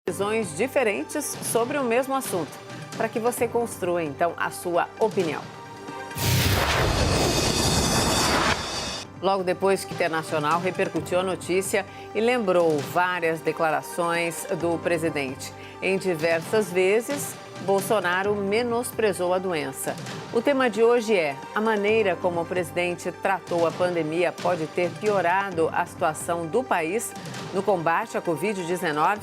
visões diferentes sobre o mesmo assunto, para que você construa, então, a sua opinião. Logo depois que o Internacional repercutiu a notícia e lembrou várias declarações do presidente. Em diversas vezes, Bolsonaro menosprezou a doença. O tema de hoje é: a maneira como o presidente tratou a pandemia pode ter piorado a situação do país no combate à Covid-19?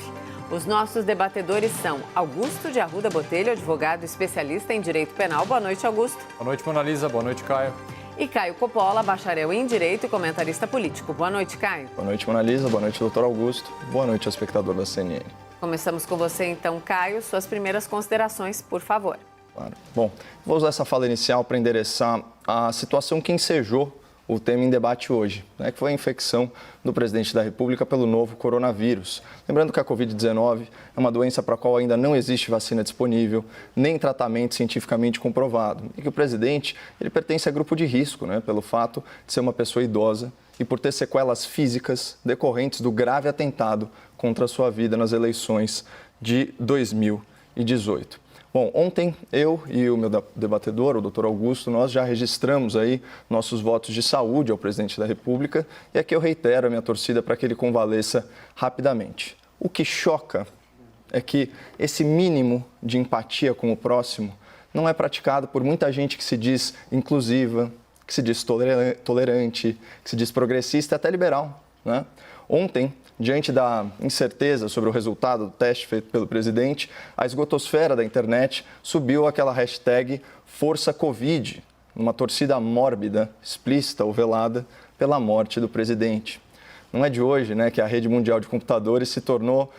Os nossos debatedores são Augusto de Arruda Botelho, advogado especialista em direito penal. Boa noite, Augusto. Boa noite, Mona Lisa. Boa noite, Caio. E Caio Coppola, bacharel em Direito e comentarista político. Boa noite, Caio. Boa noite, Mona Lisa. Boa noite, doutor Augusto. Boa noite ao espectador da CNN. Começamos com você, então, Caio. Suas primeiras considerações, por favor. Claro. Bom, vou usar essa fala inicial para endereçar a situação que ensejou o tema em debate hoje, que foi a infecção do presidente da República pelo novo coronavírus. Lembrando que a Covid-19 é uma doença para a qual ainda não existe vacina disponível, nem tratamento cientificamente comprovado. E que o presidente ele pertence a grupo de risco, pelo fato de ser uma pessoa idosa e por ter sequelas físicas decorrentes do grave atentado contra a sua vida nas eleições de 2018. Bom, ontem eu e o meu debatedor, o doutor Augusto, nós já registramos aí nossos votos de saúde ao presidente da República e aqui eu reitero a minha torcida para que ele convalesça rapidamente. O que choca é que esse mínimo de empatia com o próximo não é praticado por muita gente que se diz inclusiva, que se diz tolerante, que se diz progressista e até liberal, Ontem, diante da incerteza sobre o resultado do teste feito pelo presidente, a esgotosfera da internet subiu aquela hashtag #ForçaCovid, numa torcida mórbida, explícita ou velada pela morte do presidente. Não é de hoje que a rede mundial de computadores se tornou,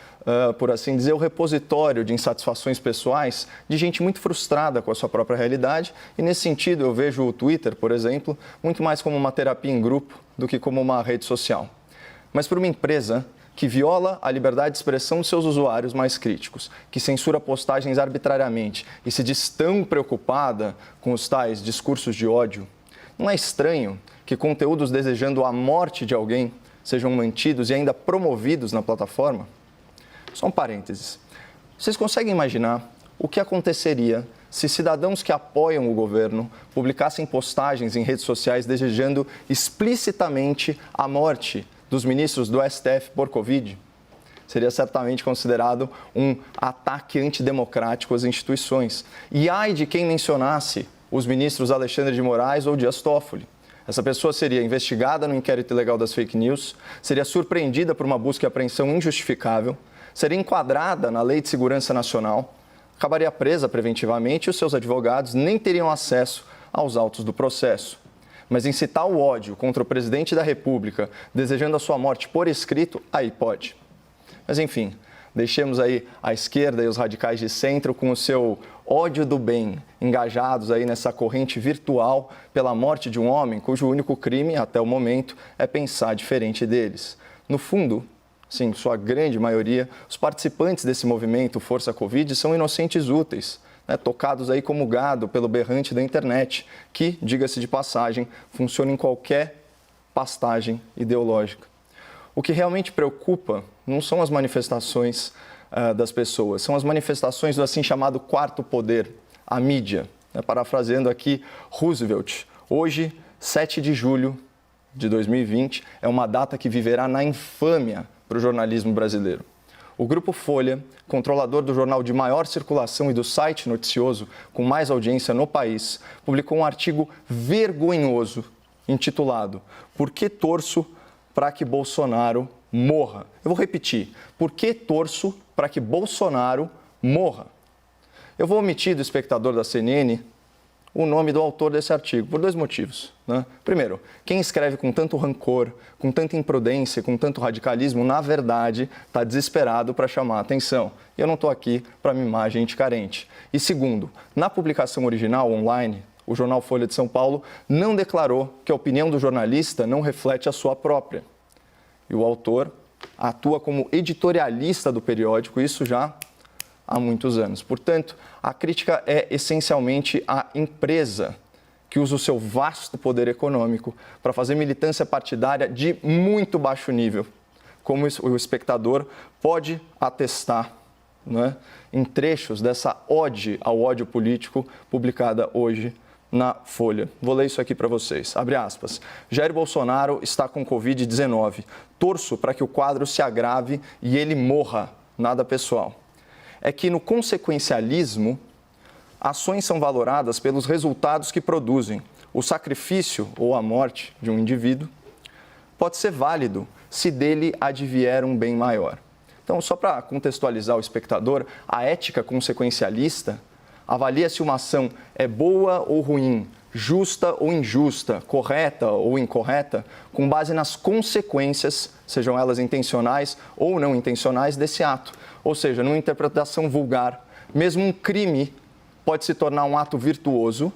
por assim dizer, o repositório de insatisfações pessoais de gente muito frustrada com a sua própria realidade. E, nesse sentido, eu vejo o Twitter, por exemplo, muito mais como uma terapia em grupo do que como uma rede social. Mas para uma empresa que viola a liberdade de expressão de seus usuários mais críticos, que censura postagens arbitrariamente e se diz tão preocupada com os tais discursos de ódio, não é estranho que conteúdos desejando a morte de alguém sejam mantidos e ainda promovidos na plataforma? Só um parênteses. Vocês conseguem imaginar o que aconteceria se cidadãos que apoiam o governo publicassem postagens em redes sociais desejando explicitamente a morte dos ministros do STF por Covid? Seria certamente considerado um ataque antidemocrático às instituições. E ai de quem mencionasse os ministros Alexandre de Moraes ou Dias Toffoli. Essa pessoa seria investigada no inquérito ilegal das fake news, seria surpreendida por uma busca e apreensão injustificável, seria enquadrada na Lei de Segurança Nacional, acabaria presa preventivamente e os seus advogados nem teriam acesso aos autos do processo. Mas incitar o ódio contra o presidente da República, desejando a sua morte por escrito, aí pode. Mas enfim, deixemos aí a esquerda e os radicais de centro com o seu ódio do bem, engajados aí nessa corrente virtual pela morte de um homem cujo único crime, até o momento, é pensar diferente deles. No fundo, sim, sua grande maioria, os participantes desse movimento Força Covid são inocentes úteis, tocados aí como gado pelo berrante da internet, que, diga-se de passagem, funciona em qualquer pastagem ideológica. O que realmente preocupa não são as manifestações das pessoas, são as manifestações do assim chamado quarto poder, a mídia. Parafraseando aqui Roosevelt, hoje, 7 de julho de 2020, é uma data que viverá na infâmia para o jornalismo brasileiro. O Grupo Folha, controlador do jornal de maior circulação e do site noticioso com mais audiência no país, publicou um artigo vergonhoso intitulado "Por que torço para que Bolsonaro morra?". Eu vou repetir: por que torço para que Bolsonaro morra? Eu vou omitir do espectador da CNN o nome do autor desse artigo, por 2 motivos. Primeiro, quem escreve com tanto rancor, com tanta imprudência, com tanto radicalismo, na verdade, está desesperado para chamar a atenção. E eu não estou aqui para mimar gente carente. E segundo, na publicação original, online, o jornal Folha de São Paulo não declarou que a opinião do jornalista não reflete a sua própria. E o autor atua como editorialista do periódico, isso já há muitos anos. Portanto, a crítica é essencialmente à empresa que usa o seu vasto poder econômico para fazer militância partidária de muito baixo nível, como o espectador pode atestar né, em trechos dessa ode ao ódio político publicada hoje na Folha. Vou ler isso aqui para vocês. Abre aspas. Jair Bolsonaro está com Covid-19. Torço para que o quadro se agrave e ele morra. Nada pessoal. É que no consequencialismo, ações são valoradas pelos resultados que produzem. O sacrifício ou a morte de um indivíduo pode ser válido se dele advier um bem maior. Então, só para contextualizar o espectador, a ética consequencialista avalia se uma ação é boa ou ruim, justa ou injusta, correta ou incorreta, com base nas consequências, sejam elas intencionais ou não intencionais, desse ato. Ou seja, numa interpretação vulgar, mesmo um crime pode se tornar um ato virtuoso,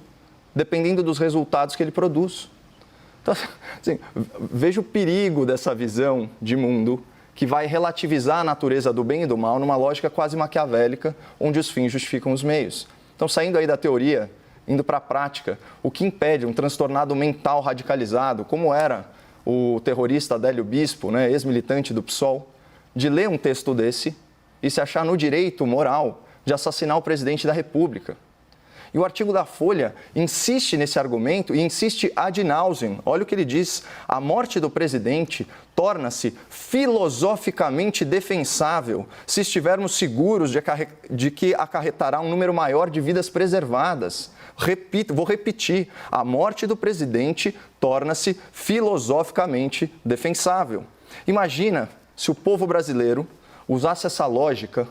dependendo dos resultados que ele produz. Então, assim, veja o perigo dessa visão de mundo que vai relativizar a natureza do bem e do mal numa lógica quase maquiavélica, onde os fins justificam os meios. Então, saindo aí da teoria, indo para a prática, o que impede um transtornado mental radicalizado, como era o terrorista Adélio Bispo, né, ex-militante do PSOL, de ler um texto desse e se achar no direito moral de assassinar o presidente da República? E o artigo da Folha insiste nesse argumento e insiste ad nauseam. Olha o que ele diz. A morte do presidente torna-se filosoficamente defensável se estivermos seguros de que acarretará um número maior de vidas preservadas. Vou repetir. A morte do presidente torna-se filosoficamente defensável. Imagina se o povo brasileiro usasse essa lógica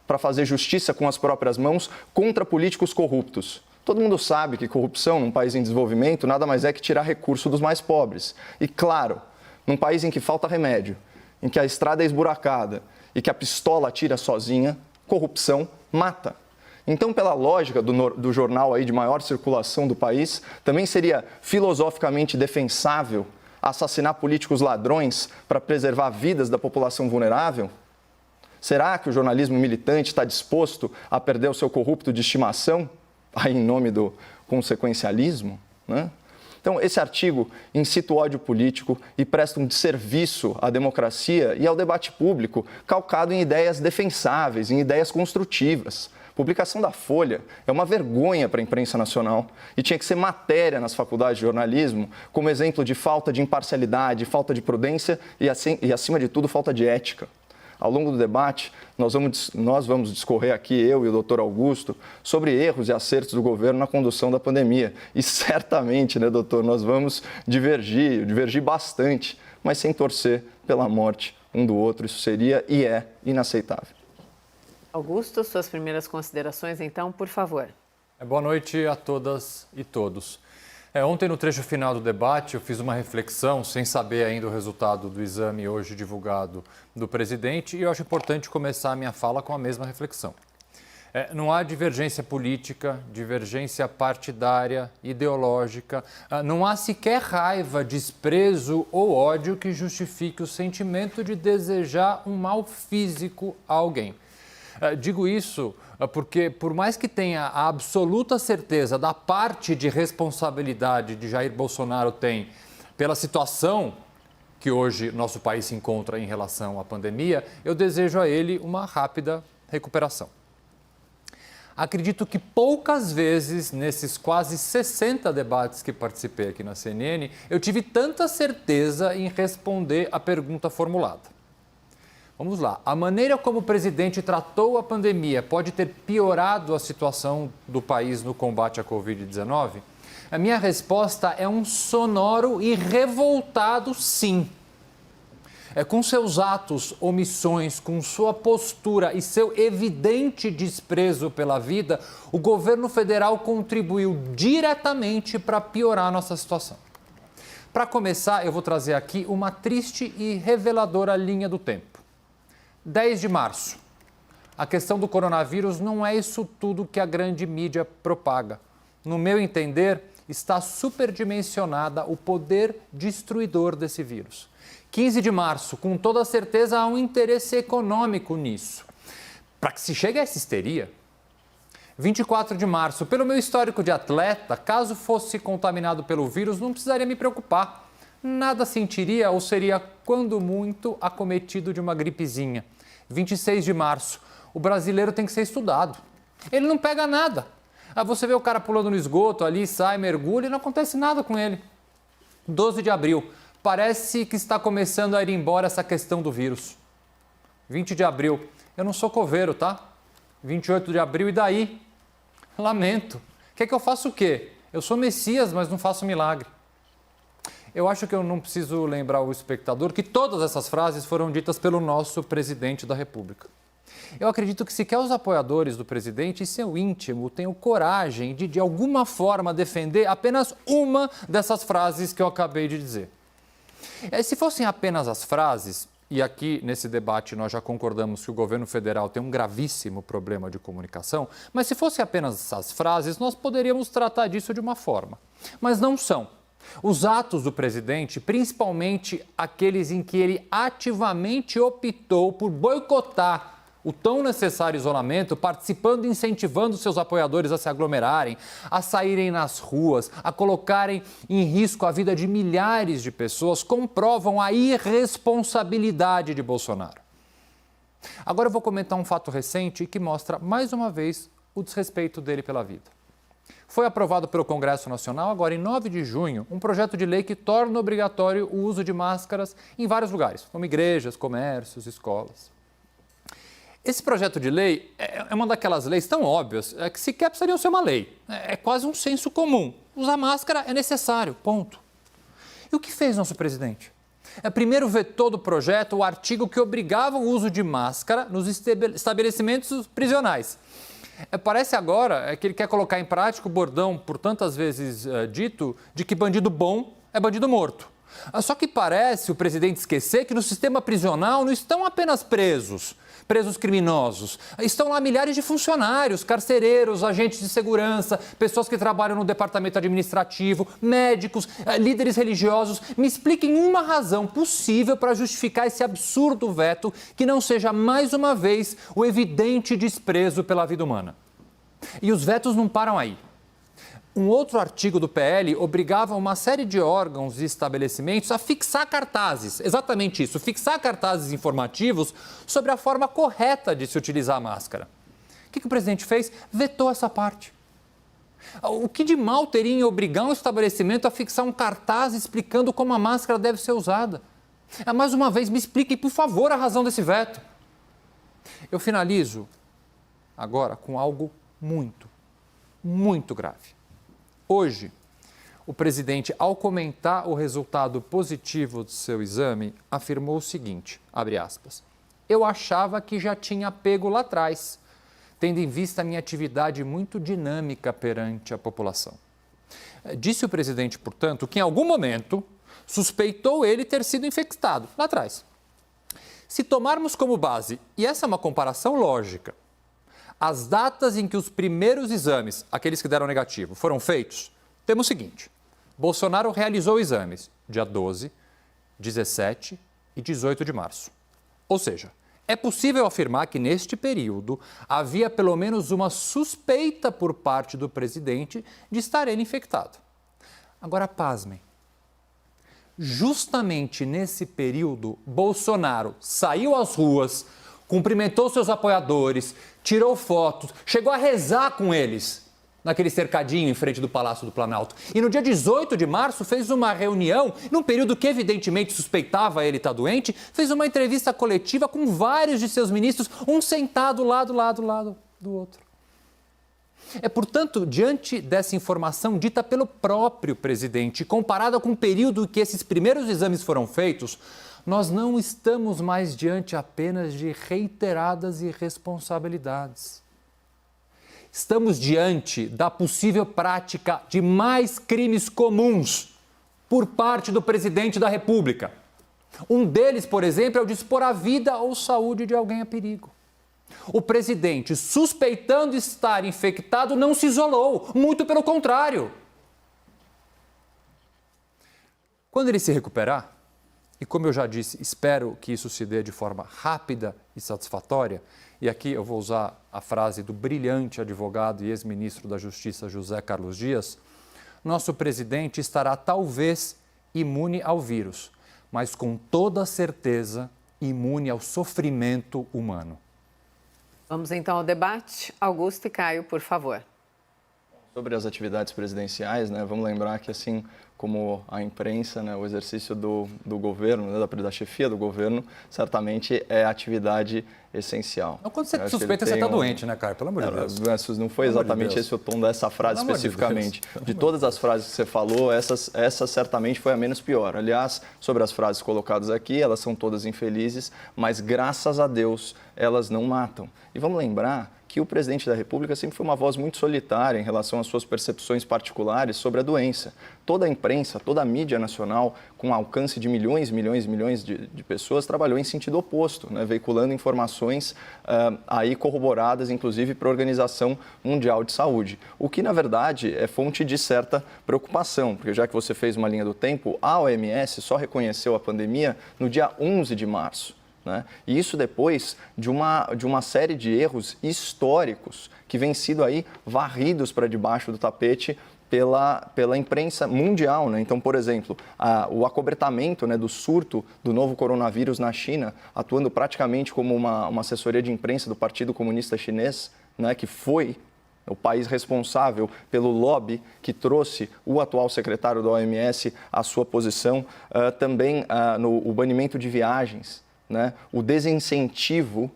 para fazer justiça com as próprias mãos contra políticos corruptos. Todo mundo sabe que corrupção num país em desenvolvimento nada mais é que tirar recurso dos mais pobres. E claro, num país em que falta remédio, em que a estrada é esburacada e que a pistola atira sozinha, corrupção mata. Então, pela lógica do jornal aí de maior circulação do país, também seria filosoficamente defensável assassinar políticos ladrões para preservar vidas da população vulnerável? Será que o jornalismo militante está disposto a perder o seu corrupto de estimação, aí em nome do consequencialismo, né? Então, esse artigo incita o ódio político e presta um desserviço à democracia e ao debate público, calcado em ideias defensáveis, em ideias construtivas. A publicação da Folha é uma vergonha para a imprensa nacional e tinha que ser matéria nas faculdades de jornalismo como exemplo de falta de imparcialidade, falta de prudência e acima de tudo, falta de ética. Ao longo do debate, nós vamos discorrer aqui, eu e o doutor Augusto, sobre erros e acertos do governo na condução da pandemia. E certamente, né, doutor, nós vamos divergir bastante, mas sem torcer pela morte um do outro. Isso seria e é inaceitável. Augusto, suas primeiras considerações, então, por favor. Boa noite a todas e todos. Ontem, no trecho final do debate, eu fiz uma reflexão, sem saber ainda o resultado do exame hoje divulgado do presidente, e eu acho importante começar a minha fala com a mesma reflexão. Não há divergência política, divergência partidária, ideológica, não há sequer raiva, desprezo ou ódio que justifique o sentimento de desejar um mal físico a alguém. Digo isso porque, por mais que tenha a absoluta certeza da parte de responsabilidade de Jair Bolsonaro tem pela situação que hoje nosso país se encontra em relação à pandemia, eu desejo a ele uma rápida recuperação. Acredito que poucas vezes, nesses quase 60 debates que participei aqui na CNN, eu tive tanta certeza em responder a pergunta formulada. Vamos lá. A maneira como o presidente tratou a pandemia pode ter piorado a situação do país no combate à Covid-19? A minha resposta é um sonoro e revoltado sim. Com seus atos, omissões, com sua postura e seu evidente desprezo pela vida, o governo federal contribuiu diretamente para piorar a nossa situação. Para começar, eu vou trazer aqui uma triste e reveladora linha do tempo. 10 de março. A questão do coronavírus não é isso tudo que a grande mídia propaga. No meu entender, está superdimensionada o poder destruidor desse vírus. 15 de março, com toda certeza há um interesse econômico nisso. Para que se chegue a essa histeria. 24 de março, pelo meu histórico de atleta, caso fosse contaminado pelo vírus, não precisaria me preocupar. Nada sentiria ou seria, quando muito, acometido de uma gripezinha. 26 de março, O brasileiro tem que ser estudado. Ele não pega nada. Você vê o cara pulando no esgoto ali, sai, mergulha e não acontece nada com ele. 12 de abril. Parece que está começando a ir embora essa questão do vírus. 20 de abril. Eu não sou coveiro, tá? 28 de abril, e daí? Lamento. Quer que eu faça o quê? Eu sou Messias, mas não faço milagre. Eu acho que eu não preciso lembrar o espectador que todas essas frases foram ditas pelo nosso presidente da República. Eu acredito que sequer os apoiadores do presidente e seu íntimo tenham coragem de alguma forma, defender apenas uma dessas frases que eu acabei de dizer. Se fossem apenas as frases, e aqui nesse debate nós já concordamos que o governo federal tem um gravíssimo problema de comunicação, mas se fossem apenas essas frases, nós poderíamos tratar disso de uma forma. Mas não são. Os atos do presidente, principalmente aqueles em que ele ativamente optou por boicotar o tão necessário isolamento, participando e incentivando seus apoiadores a se aglomerarem, a saírem nas ruas, a colocarem em risco a vida de milhares de pessoas, comprovam a irresponsabilidade de Bolsonaro. Agora eu vou comentar um fato recente que mostra, mais uma vez, o desrespeito dele pela vida. Foi aprovado pelo Congresso Nacional, agora em 9 de junho, um projeto de lei que torna obrigatório o uso de máscaras em vários lugares, como igrejas, comércios, escolas. Esse projeto de lei é uma daquelas leis tão óbvias que sequer precisariam ser uma lei. É quase um senso comum. Usar máscara é necessário, ponto. E o que fez nosso presidente? Primeiro vetou do projeto o artigo que obrigava o uso de máscara nos estabelecimentos prisionais. Parece agora que ele quer colocar em prática o bordão, por tantas vezes dito, de que bandido bom é bandido morto. Só que parece o presidente esquecer que no sistema prisional não estão apenas presos criminosos. Estão lá milhares de funcionários, carcereiros, agentes de segurança, pessoas que trabalham no departamento administrativo, médicos, líderes religiosos. Me expliquem uma razão possível para justificar esse absurdo veto que não seja, mais uma vez, o evidente desprezo pela vida humana. E os vetos não param aí. Um outro artigo do PL obrigava uma série de órgãos e estabelecimentos a fixar cartazes, exatamente isso, fixar cartazes informativos sobre a forma correta de se utilizar a máscara. O que o presidente fez? Vetou essa parte. O que de mal teria em obrigar um estabelecimento a fixar um cartaz explicando como a máscara deve ser usada? Mais uma vez, me expliquem, por favor, a razão desse veto. Eu finalizo agora com algo muito grave. Hoje, o presidente, ao comentar o resultado positivo do seu exame, afirmou o seguinte, abre aspas, eu achava que já tinha pego lá atrás, tendo em vista a minha atividade muito dinâmica perante a população. Disse o presidente, portanto, que em algum momento suspeitou ele ter sido infectado lá atrás. Se tomarmos como base, e essa é uma comparação lógica, as datas em que os primeiros exames, aqueles que deram negativo, foram feitos, temos o seguinte, Bolsonaro realizou exames dia 12, 17 e 18 de março. Ou seja, é possível afirmar que neste período havia pelo menos uma suspeita por parte do presidente de estar ele infectado. Agora, pasmem. Justamente nesse período, Bolsonaro saiu às ruas, cumprimentou seus apoiadores, tirou fotos, chegou a rezar com eles naquele cercadinho em frente do Palácio do Planalto. E no dia 18 de março fez uma reunião, num período que evidentemente suspeitava ele estar doente, fez uma entrevista coletiva com vários de seus ministros, um sentado lado do outro. Portanto, diante dessa informação dita pelo próprio presidente, comparada com o período em que esses primeiros exames foram feitos, nós não estamos mais diante apenas de reiteradas irresponsabilidades. Estamos diante da possível prática de mais crimes comuns por parte do presidente da República. Um deles, por exemplo, é o de expor a vida ou saúde de alguém a perigo. O presidente, suspeitando estar infectado, não se isolou, muito pelo contrário. Quando ele se recuperar, e como eu já disse, espero que isso se dê de forma rápida e satisfatória, e aqui eu vou usar a frase do brilhante advogado e ex-ministro da Justiça José Carlos Dias, nosso presidente estará talvez imune ao vírus, mas com toda certeza imune ao sofrimento humano. Vamos então ao debate. Augusto e Caio, por favor. Sobre as atividades presidenciais, né, vamos lembrar que, assim como a imprensa, né, o exercício do governo, né, da chefia do governo, certamente é atividade essencial. Não, quando você suspeita, você está doente, né, Caio? Pelo amor de Deus. Não foi exatamente esse o tom dessa frase especificamente. De todas as frases que você falou, essa certamente foi a menos pior. Aliás, sobre as frases colocadas aqui, elas são todas infelizes, mas graças a Deus elas não matam. E vamos lembrar que o presidente da República sempre foi uma voz muito solitária em relação às suas percepções particulares sobre a doença. Toda a imprensa, toda a mídia nacional, com alcance de milhões de pessoas, trabalhou em sentido oposto, né, veiculando informações aí corroboradas, inclusive, para a Organização Mundial de Saúde. O que, na verdade, é fonte de certa preocupação, porque já que você fez uma linha do tempo, a OMS só reconheceu a pandemia no dia 11 de março. Né? E isso depois de uma série de erros históricos que vêm sido aí varridos para debaixo do tapete pela imprensa mundial. Né? Então, por exemplo, o acobertamento, né, do surto do novo coronavírus na China, atuando praticamente como uma assessoria de imprensa do Partido Comunista Chinês, né, que foi o país responsável pelo lobby que trouxe o atual secretário da OMS à sua posição, também o banimento de viagens, né, o desincentivo,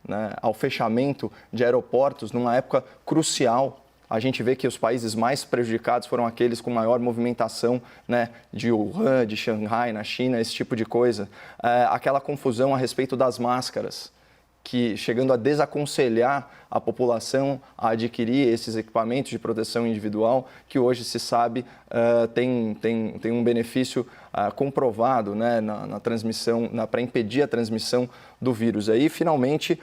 né, ao fechamento de aeroportos numa época crucial. A gente vê que os países mais prejudicados foram aqueles com maior movimentação, né, de Wuhan, de Xangai, na China, esse tipo de coisa. Aquela confusão a respeito das máscaras, que chegando a desaconselhar a população a adquirir esses equipamentos de proteção individual, que hoje se sabe tem um benefício comprovado, né, na transmissão, para impedir a transmissão do vírus. Aí, finalmente,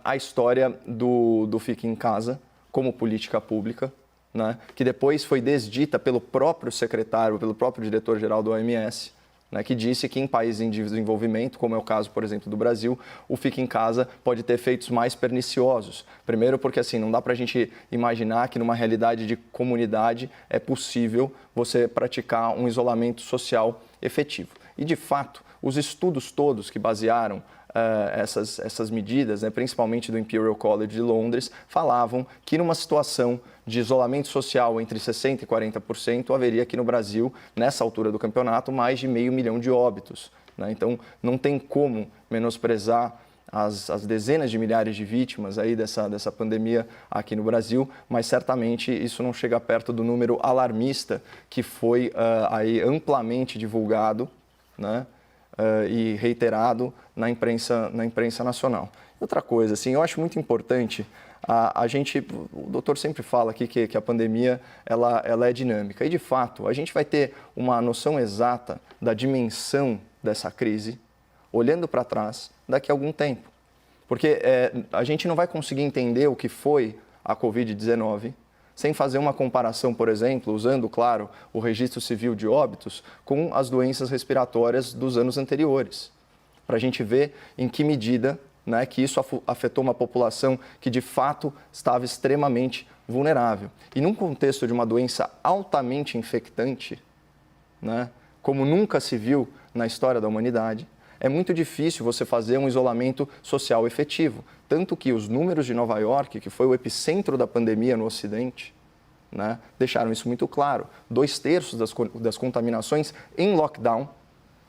a história do Fique em Casa como política pública, né, que depois foi desdita pelo próprio secretário, pelo próprio diretor-geral da OMS, né, que disse que em países em desenvolvimento, como é o caso, por exemplo, do Brasil, o Fique em Casa pode ter efeitos mais perniciosos. Primeiro porque, assim, não dá para a gente imaginar que numa realidade de comunidade é possível você praticar um isolamento social efetivo. E, de fato, os estudos todos que basearam essas medidas, né, principalmente do Imperial College de Londres, falavam que numa situação de isolamento social entre 60% e 40%, haveria aqui no Brasil, nessa altura do campeonato, mais de 500 mil de óbitos. Né? Então, não tem como menosprezar as dezenas de milhares de vítimas aí dessa pandemia aqui no Brasil, mas certamente isso não chega perto do número alarmista que foi aí amplamente divulgado, né? E reiterado na imprensa nacional. Outra coisa, assim, eu acho muito importante, o doutor sempre fala aqui que a pandemia ela é dinâmica, e de fato a gente vai ter uma noção exata da dimensão dessa crise, olhando para trás, daqui a algum tempo. Porque a gente não vai conseguir entender o que foi a Covid-19 sem fazer uma comparação, por exemplo, usando, claro, o registro civil de óbitos com as doenças respiratórias dos anos anteriores, para a gente ver em que medida, né, que isso afetou uma população que, de fato, estava extremamente vulnerável. E num contexto de uma doença altamente infectante, né, como nunca se viu na história da humanidade, é muito difícil você fazer um isolamento social efetivo. Tanto que os números de Nova York, que foi o epicentro da pandemia no Ocidente, né, deixaram isso muito claro. 2/3 das contaminações em lockdown,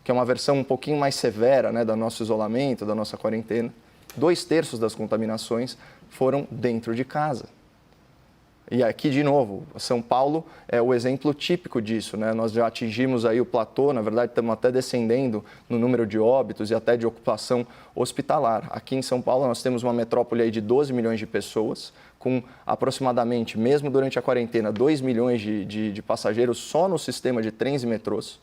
que é uma versão um pouquinho mais severa, né, do nosso isolamento, da nossa quarentena, 2/3 das contaminações foram dentro de casa. E aqui, de novo, São Paulo é o exemplo típico disso, né? Nós já atingimos aí o platô, na verdade estamos até descendendo no número de óbitos e até de ocupação hospitalar. Aqui em São Paulo nós temos uma metrópole aí de 12 milhões de pessoas, com aproximadamente, mesmo durante a quarentena, 2 milhões de passageiros só no sistema de trens e metrôs.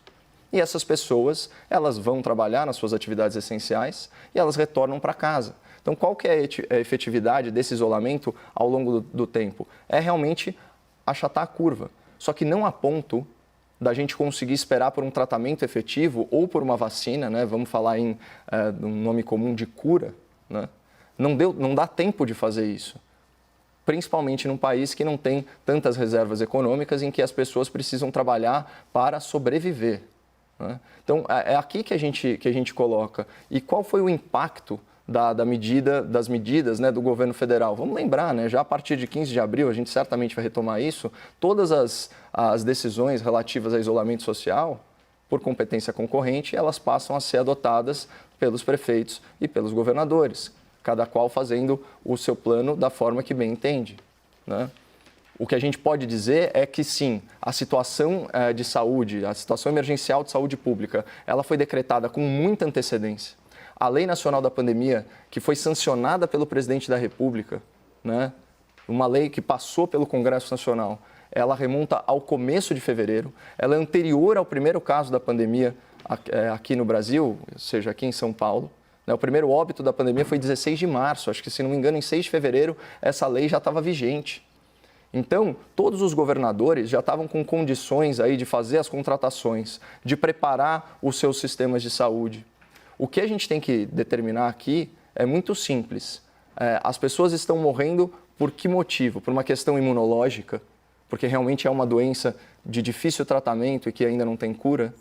E essas pessoas, elas vão trabalhar nas suas atividades essenciais e elas retornam para casa. Então, qual que é a efetividade desse isolamento ao longo do tempo? É realmente achatar a curva. Só que não a ponto da gente conseguir esperar por um tratamento efetivo ou por uma vacina, né? Vamos falar em um nome comum de cura, né? Não dá tempo de fazer isso. Principalmente num país que não tem tantas reservas econômicas, em que as pessoas precisam trabalhar para sobreviver, né? Então, é aqui que a gente coloca. E qual foi o impacto das medidas, né, do governo federal. Vamos lembrar, né, já a partir de 15 de abril, a gente certamente vai retomar isso, todas as decisões relativas a isolamento social, por competência concorrente, elas passam a ser adotadas pelos prefeitos e pelos governadores, cada qual fazendo o seu plano da forma que bem entende, né? O que a gente pode dizer é que, sim, a situação de saúde, a situação emergencial de saúde pública, ela foi decretada com muita antecedência. A Lei Nacional da Pandemia, que foi sancionada pelo presidente da República, né, uma lei que passou pelo Congresso Nacional, ela remonta ao começo de fevereiro, ela é anterior ao primeiro caso da pandemia aqui no Brasil, ou seja, aqui em São Paulo. O primeiro óbito da pandemia foi 16 de março, acho que, se não me engano, em 6 de fevereiro, essa lei já estava vigente. Então, todos os governadores já estavam com condições aí de fazer as contratações, de preparar os seus sistemas de saúde. O que a gente tem que determinar aqui é muito simples. As pessoas estão morrendo por que motivo? Por uma questão imunológica, porque realmente é uma doença de difícil tratamento e que ainda não tem cura?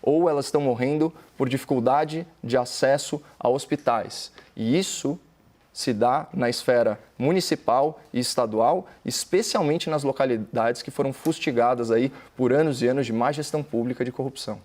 Ou elas estão morrendo por dificuldade de acesso a hospitais? E isso se dá na esfera municipal e estadual, especialmente nas localidades que foram fustigadas aí por anos e anos de má gestão pública de corrupção.